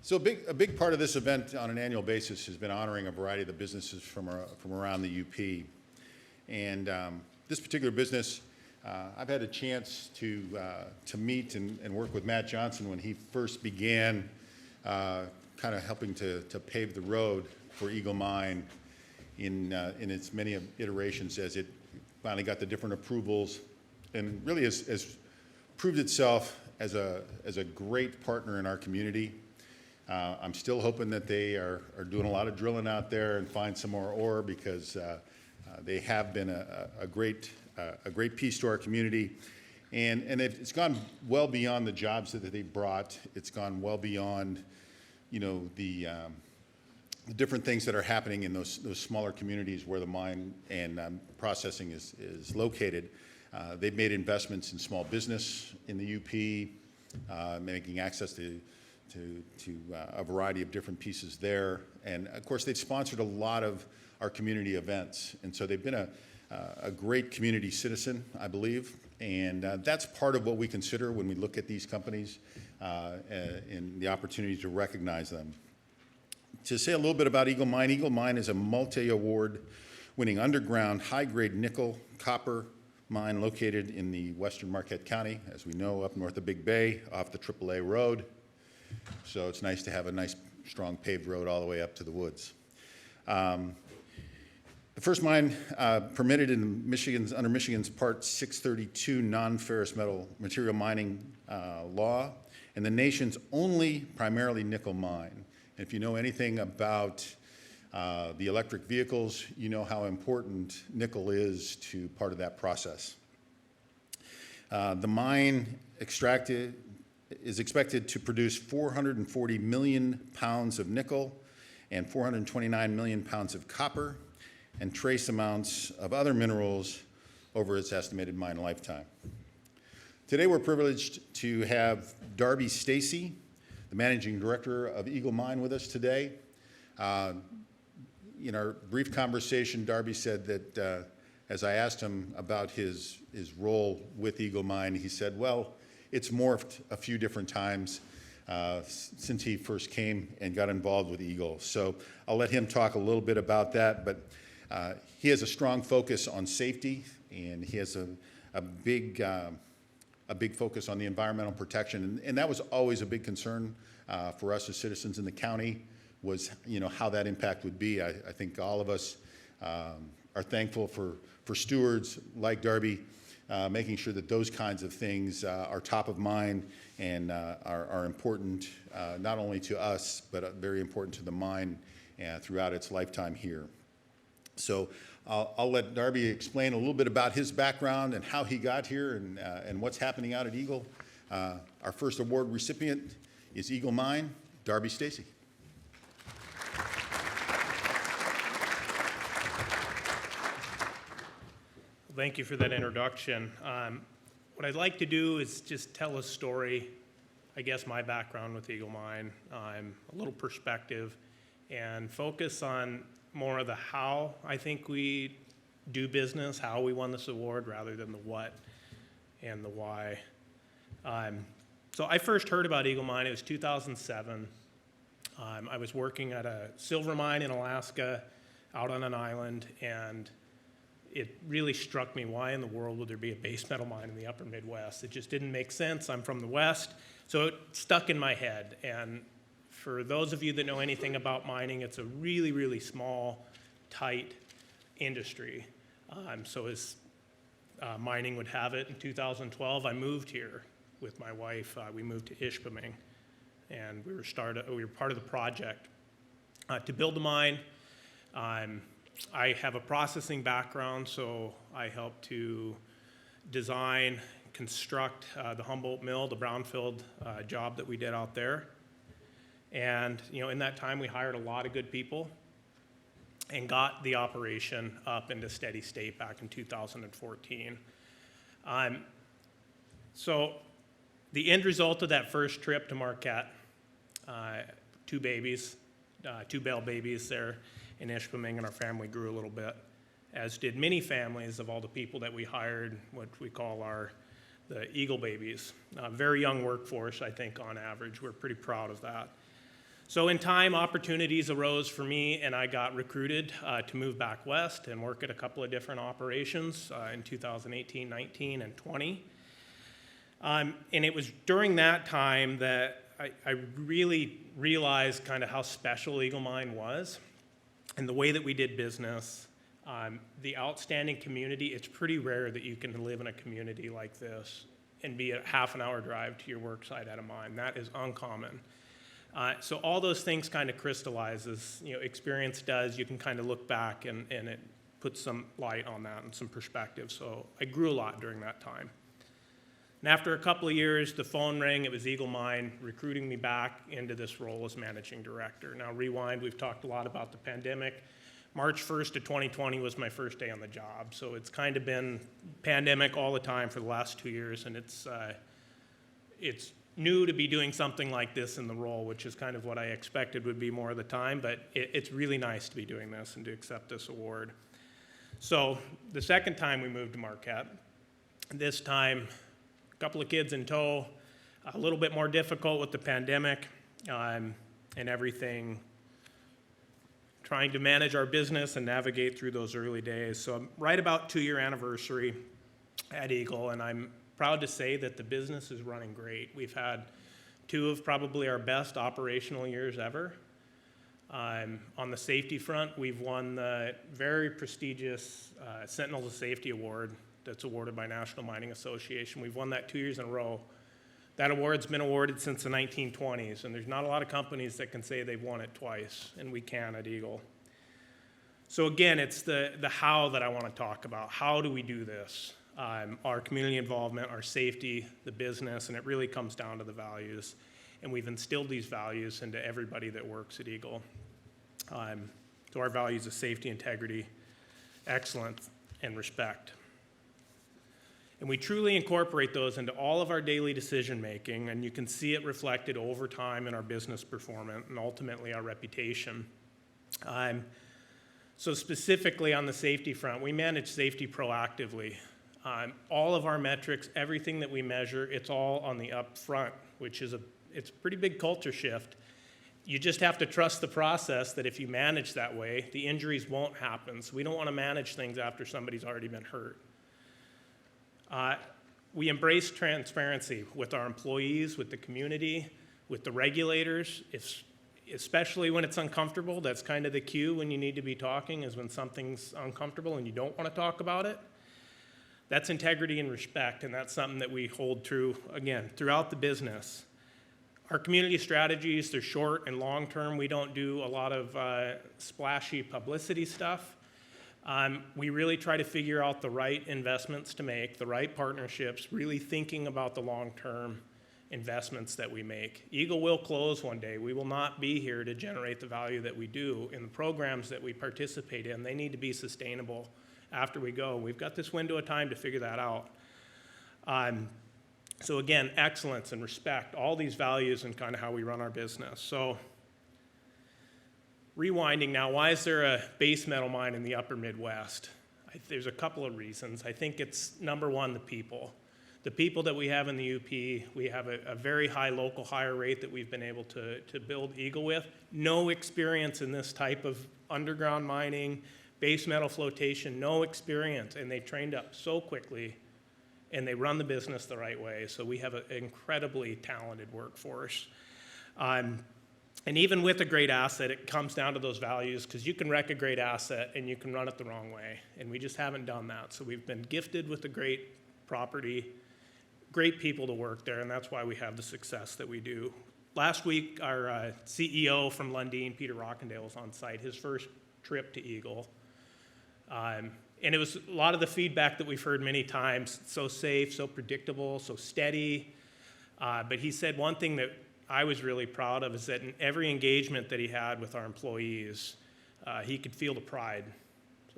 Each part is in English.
So a big part of this event on an annual basis has been honoring a variety of the businesses from around the UP. And this particular business, I've had a chance to meet and work with Matt Johnson when he first began kind of helping to pave the road for Eagle Mine in its many iterations as it finally got the different approvals and really has proved itself as a great partner in our community. I'm still hoping that they are doing a lot of drilling out there and find some more ore because they have been a great piece to our community. And it's gone well beyond the jobs that they brought. It's gone well beyond, the different things that are happening in those smaller communities where the mine and processing is located. They've made investments in small business in the UP, making access to a variety of different pieces there. And of course, they've sponsored a lot of our community events. And so they've been a great community citizen, I believe. And that's part of what we consider when we look at these companies and the opportunity to recognize them. To say a little bit about Eagle Mine is a multi-award winning underground high-grade nickel, copper mine located in the western Marquette County, as we know, up north of Big Bay, off the AAA road. So it's nice to have a nice, strong paved road all the way up to the woods. The first mine permitted in under Michigan's Part 632 non-ferrous material mining law, and the nation's only primarily nickel mine. And if you know anything about the electric vehicles, you know how important nickel is to part of that process. The mine is expected to produce 440 million pounds of nickel and 429 million pounds of copper and trace amounts of other minerals over its estimated mine lifetime. Today we're privileged to have Darby Stacy, the managing director of Eagle Mine, with us today. In our brief conversation, Darby said that as I asked him about his role with Eagle Mine, he said, well, it's morphed a few different times since he first came and got involved with Eagle. So I'll let him talk a little bit about that, but he has a strong focus on safety, and he has a big focus on the environmental protection, and that was always a big concern for us as citizens in the county, was how that impact would be. I think all of us are thankful for stewards like Darby, making sure that those kinds of things are top of mind and are important not only to us, but very important to the mine throughout its lifetime here. So I'll let Darby explain a little bit about his background and how he got here and what's happening out at Eagle. Our first award recipient is Eagle Mine, Darby Stacy. Thank you for that introduction. What I'd like to do is just tell a story, I guess my background with Eagle Mine, a little perspective, and focus on more of the how I think we do business, how we won this award, rather than the what and the why. So I first heard about Eagle Mine, it was 2007. I was working at a silver mine in Alaska, out on an island, and it really struck me, why in the world would there be a base metal mine in the upper Midwest? It just didn't make sense. I'm from the West, so it stuck in my head. And for those of you that know anything about mining, it's a really, really small, tight industry. So as mining would have it, in 2012, I moved here with my wife. We moved to Ishpeming, and we were part of the project to build the mine. I have a processing background, so I helped to design, construct the Humboldt mill, the brownfield job that we did out there. And in that time, we hired a lot of good people and got the operation up into steady state back in 2014. So the end result of that first trip to Marquette, two babies, two Bell babies there in Ishpeming, and our family grew a little bit, as did many families of all the people that we hired, what we call the Eagle babies. Very young workforce, I think, on average. We're pretty proud of that. So in time, opportunities arose for me, and I got recruited to move back west and work at a couple of different operations in 2018, 19, and 20. And it was during that time that I really realized kind of how special Eagle Mine was and the way that we did business. The outstanding community. It's pretty rare that you can live in a community like this and be a half an hour drive to your work site at a mine. That is uncommon. So all those things kind of crystallizes, experience does. You can kind of look back and it puts some light on that and some perspective. So I grew a lot during that time. And after a couple of years, the phone rang. It was Eagle Mine recruiting me back into this role as managing director. Now rewind, we've talked a lot about the pandemic. March 1st of 2020 was my first day on the job. So it's kind of been pandemic all the time for the last 2 years, and it's new to be doing something like this in the role, which is kind of what I expected would be more of the time, but it's really nice to be doing this and to accept this award. So the second time we moved to Marquette, this time a couple of kids in tow, a little bit more difficult with the pandemic and everything, trying to manage our business and navigate through those early days. So I'm right about 2-year anniversary at Eagle, and I'm proud to say that the business is running great. We've had 2 of probably our best operational years ever. On the safety front, we've won the very prestigious Sentinel of Safety Award that's awarded by National Mining Association. We've won that 2 years in a row. That award's been awarded since the 1920s, and there's not a lot of companies that can say they've won it twice, and we can at Eagle. So again, it's the how that I want to talk about. How do we do this? Our community involvement, our safety, the business, and it really comes down to the values. And we've instilled these values into everybody that works at Eagle. So our values of safety, integrity, excellence, and respect. And we truly incorporate those into all of our daily decision making, and you can see it reflected over time in our business performance and ultimately our reputation. So specifically on the safety front, we manage safety proactively. All of our metrics, everything that we measure, it's all on the up front, which is it's a pretty big culture shift. You just have to trust the process that if you manage that way, the injuries won't happen. So we don't want to manage things after somebody's already been hurt. We embrace transparency with our employees, with the community, with the regulators, especially when it's uncomfortable. That's kind of the cue when you need to be talking, is when something's uncomfortable and you don't want to talk about it. That's integrity and respect, and that's something that we hold true, again, throughout the business. Our community strategies, they're short and long-term. We don't do a lot of splashy publicity stuff. We really try to figure out the right investments to make, the right partnerships, really thinking about the long-term investments that we make. Eagle will close one day. We will not be here to generate the value that we do. In the programs that we participate in, they need to be sustainable after we go. We've got this window of time to figure that out. So again, excellence and respect, all these values and kind of how we run our business. So rewinding now, why is there a base metal mine in the upper Midwest? There's a couple of reasons. I think it's number one, the people. The people that we have in the UP, we have a very high local hire rate that we've been able to build Eagle with. No experience in this type of underground mining, base metal flotation, no experience, and they trained up so quickly, and they run the business the right way. So we have an incredibly talented workforce. And even with a great asset, it comes down to those values, because you can wreck a great asset and you can run it the wrong way, and we just haven't done that. So we've been gifted with a great property, great people to work there, and that's why we have the success that we do. Last week, our CEO from Lundin, Peter Rockendale, was on site, his first trip to Eagle. And it was a lot of the feedback that we've heard many times, so safe, so predictable, so steady. But he said one thing that I was really proud of is that in every engagement that he had with our employees, he could feel the pride.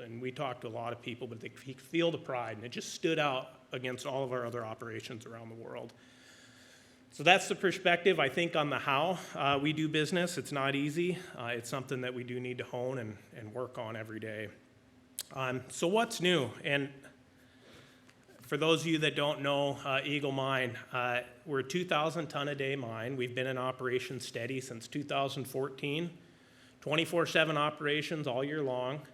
And we talked to a lot of people, but he could feel the pride, and it just stood out against all of our other operations around the world. So that's the perspective, I think, on the how we do business. It's not easy. It's something that we do need to hone and work on every day. So what's new? And For those of you that don't know Eagle Mine, we're a 2,000 ton a day mine. We've been in operation steady since 2014, 24/7 operations all year long,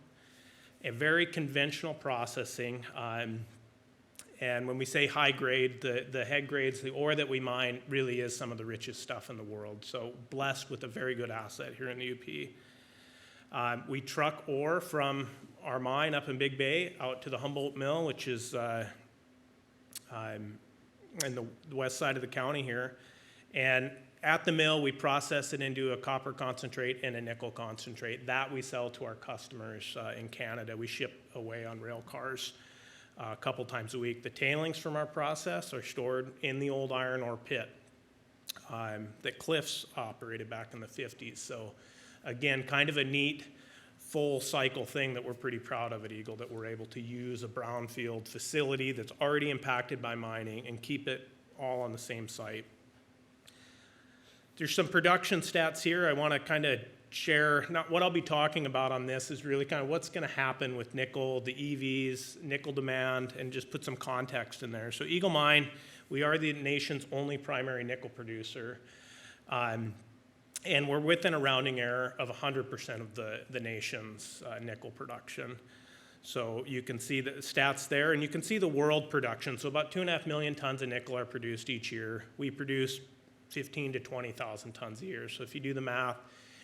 a very conventional processing. And when we say high grade, the head grades, the ore that we mine really is some of the richest stuff in the world. So blessed with a very good asset here in the UP. We truck ore from our mine up in Big Bay out to the Humboldt Mill, which is in the west side of the county here. And at the mill, we process it into a copper concentrate and a nickel concentrate. That we sell to our customers in Canada. We ship away on rail cars a couple times a week. The tailings from our process are stored in the old iron ore pit that Cliffs operated back in the 50s. So again, kind of a neat full cycle thing that we're pretty proud of at Eagle, that we're able to use a brownfield facility that's already impacted by mining and keep it all on the same site. There's some production stats here. I want to kind of share, not what I'll be talking about on this is really kind of what's going to happen with nickel, the EVs, nickel demand, and just put some context in there. So Eagle Mine, we are the nation's only primary nickel producer. And we're within a rounding error of 100% of the nation's nickel production. So you can see the stats there, and you can see the world production. So about 2.5 million tons of nickel are produced each year. We produce 15 to 20,000 tons a year. So if you do the math,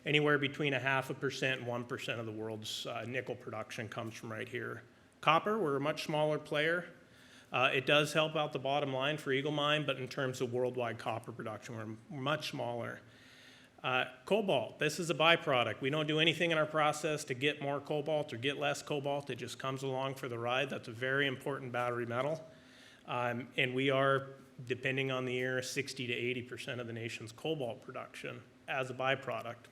anywhere between 0.5% and 1% of the world's nickel production comes from right here. Copper, we're a much smaller player. It does help out the bottom line for Eagle Mine, but in terms of worldwide copper production, we're much smaller. Cobalt, this is a byproduct. We don't do anything in our process to get more cobalt or get less cobalt. It just comes along for the ride. That's a very important battery metal. And we are, depending on the year, 60 to 80% of the nation's cobalt production as a byproduct.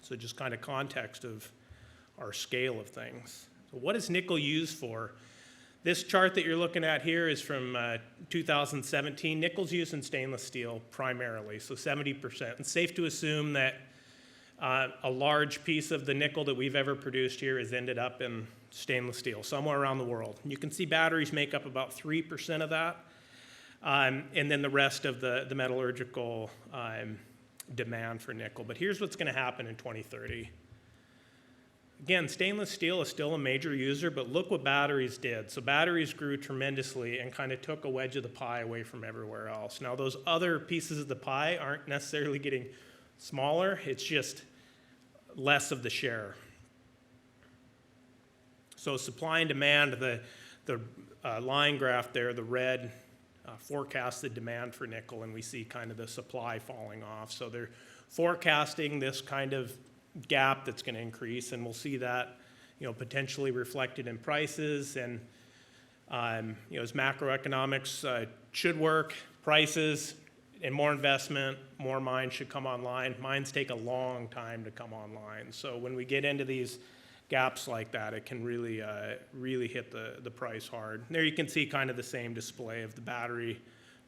So just kind of context of our scale of things. So what is nickel used for? This chart that you're looking at here is from 2017. Nickel's used in stainless steel primarily, so 70%. It's safe to assume that a large piece of the nickel that we've ever produced here has ended up in stainless steel somewhere around the world. You can see batteries make up about 3% of that, and then the rest of the metallurgical demand for nickel. But here's what's going to happen in 2030. Again, stainless steel is still a major user, but look what batteries did. So batteries grew tremendously and kind of took a wedge of the pie away from everywhere else. Now, those other pieces of the pie aren't necessarily getting smaller. It's just less of the share. So supply and demand, the line graph there, the red forecasted demand for nickel, and we see kind of the supply falling off. So they're forecasting this kind of gap that's going to increase, and we'll see that, potentially reflected in prices. And as macroeconomics should work, prices and more investment, more mines should come online. Mines take a long time to come online, so when we get into these gaps like that, it can really hit the price hard. There you can see kind of the same display of the battery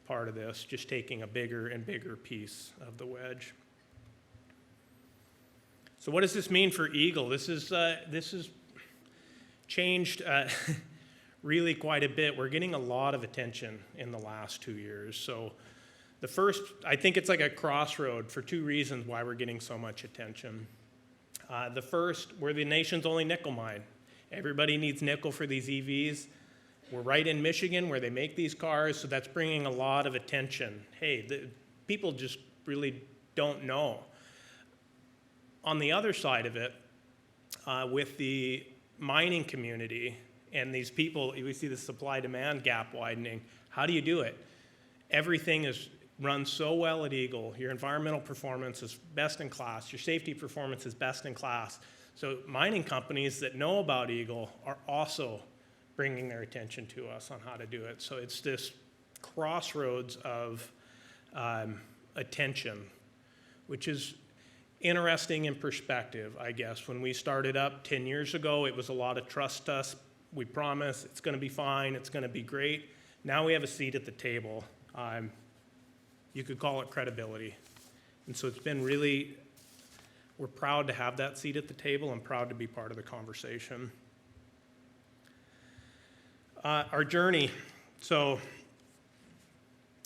part of this, just taking a bigger and bigger piece of the wedge. So what does this mean for Eagle? This has changed really quite a bit. We're getting a lot of attention in the last 2 years. So the first, I think it's like a crossroad for two reasons why we're getting so much attention. The first, we're the nation's only nickel mine. Everybody needs nickel for these EVs. We're right in Michigan where they make these cars, so that's bringing a lot of attention. Hey, people just really don't know. On the other side of it, with the mining community and these people, we see the supply-demand gap widening. How do you do it? Everything is run so well at Eagle. Your environmental performance is best in class. Your safety performance is best in class. So mining companies that know about Eagle are also bringing their attention to us on how to do it. So it's this crossroads of attention, which is interesting in perspective, I guess. When we started up 10 years ago, it was a lot of trust us. We promise it's going to be fine. It's going to be great. Now we have a seat at the table. You could call it credibility. And so it's been really, we're proud to have that seat at the table and proud to be part of the conversation. Our journey. So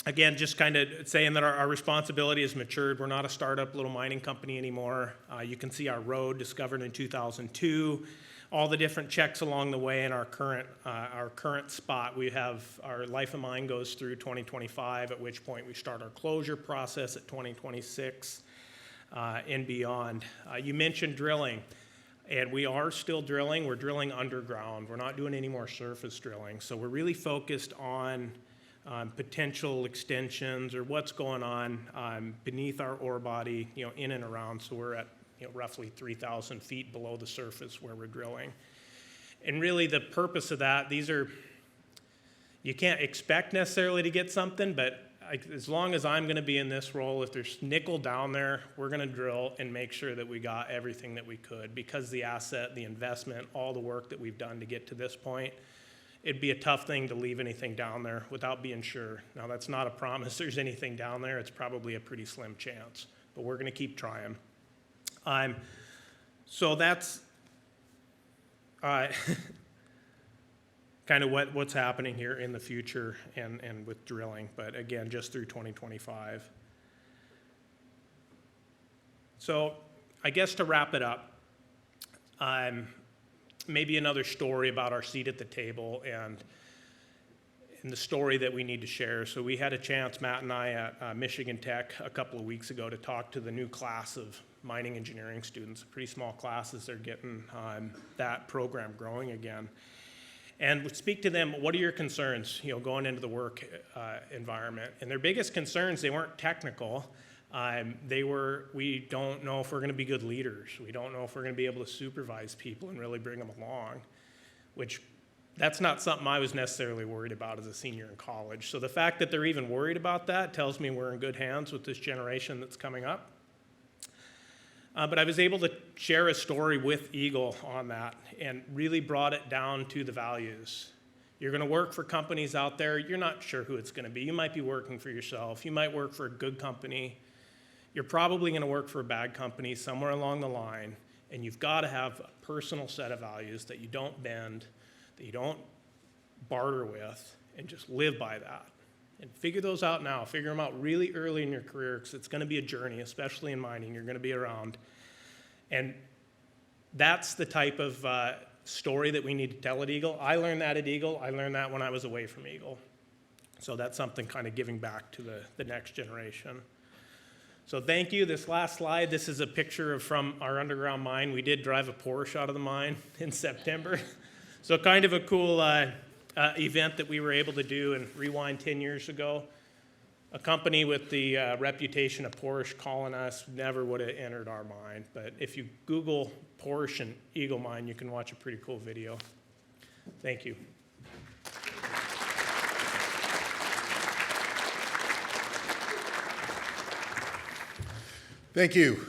again, just kind of saying that our responsibility has matured. We're not a startup little mining company anymore. You can see our road discovered in 2002, all the different checks along the way, and our current spot. We have our life of mine goes through 2025, at which point we start our closure process at 2026 and beyond. You mentioned drilling, and we are still drilling. We're drilling underground. We're not doing any more surface drilling. So we're really focused on potential extensions or what's going on beneath our ore body, in and around. So we're at roughly 3,000 feet below the surface where we're drilling. And really the purpose of that, you can't expect necessarily to get something, but as long as I'm going to be in this role, if there's nickel down there, we're going to drill and make sure that we got everything that we could, because the asset, the investment, all the work that we've done to get to this point, it'd be a tough thing to leave anything down there without being sure. Now, that's not a promise there's anything down there. It's probably a pretty slim chance, but we're going to keep trying. So that's kind of what's happening here in the future and with drilling, but again, just through 2025. So I guess to wrap it up, maybe another story about our seat at the table and the story that we need to share. So we had a chance, Matt and I, at Michigan Tech a couple of weeks ago to talk to the new class of mining engineering students, pretty small classes. They're getting that program growing again. And we speak to them, what are your concerns, going into the work environment? And their biggest concerns, they weren't technical. We don't know if we're going to be good leaders. We don't know if we're going to be able to supervise people and really bring them along, which that's not something I was necessarily worried about as a senior in college. So the fact that they're even worried about that tells me we're in good hands with this generation that's coming up. But I was able to share a story with Eagle on that and really brought it down to the values. You're going to work for companies out there. You're not sure who it's going to be. You might be working for yourself. You might work for a good company. You're probably going to work for a bad company somewhere along the line. And you've got to have a personal set of values that you don't bend, that you don't barter with, and just live by that. And figure those out now. Figure them out really early in your career, because it's going to be a journey, especially in mining. You're going to be around. And that's the type of story that we need to tell at Eagle. I learned that at Eagle. I learned that when I was away from Eagle. So that's something kind of giving back to the next generation. So thank you. This last slide, this is a picture from our underground mine. We did drive a Porsche out of the mine in September. So kind of a cool event that we were able to do, and rewind 10 years ago. A company with the reputation of Porsche calling us never would have entered our mine. But if you Google Porsche and Eagle Mine, you can watch a pretty cool video. Thank you. Thank you.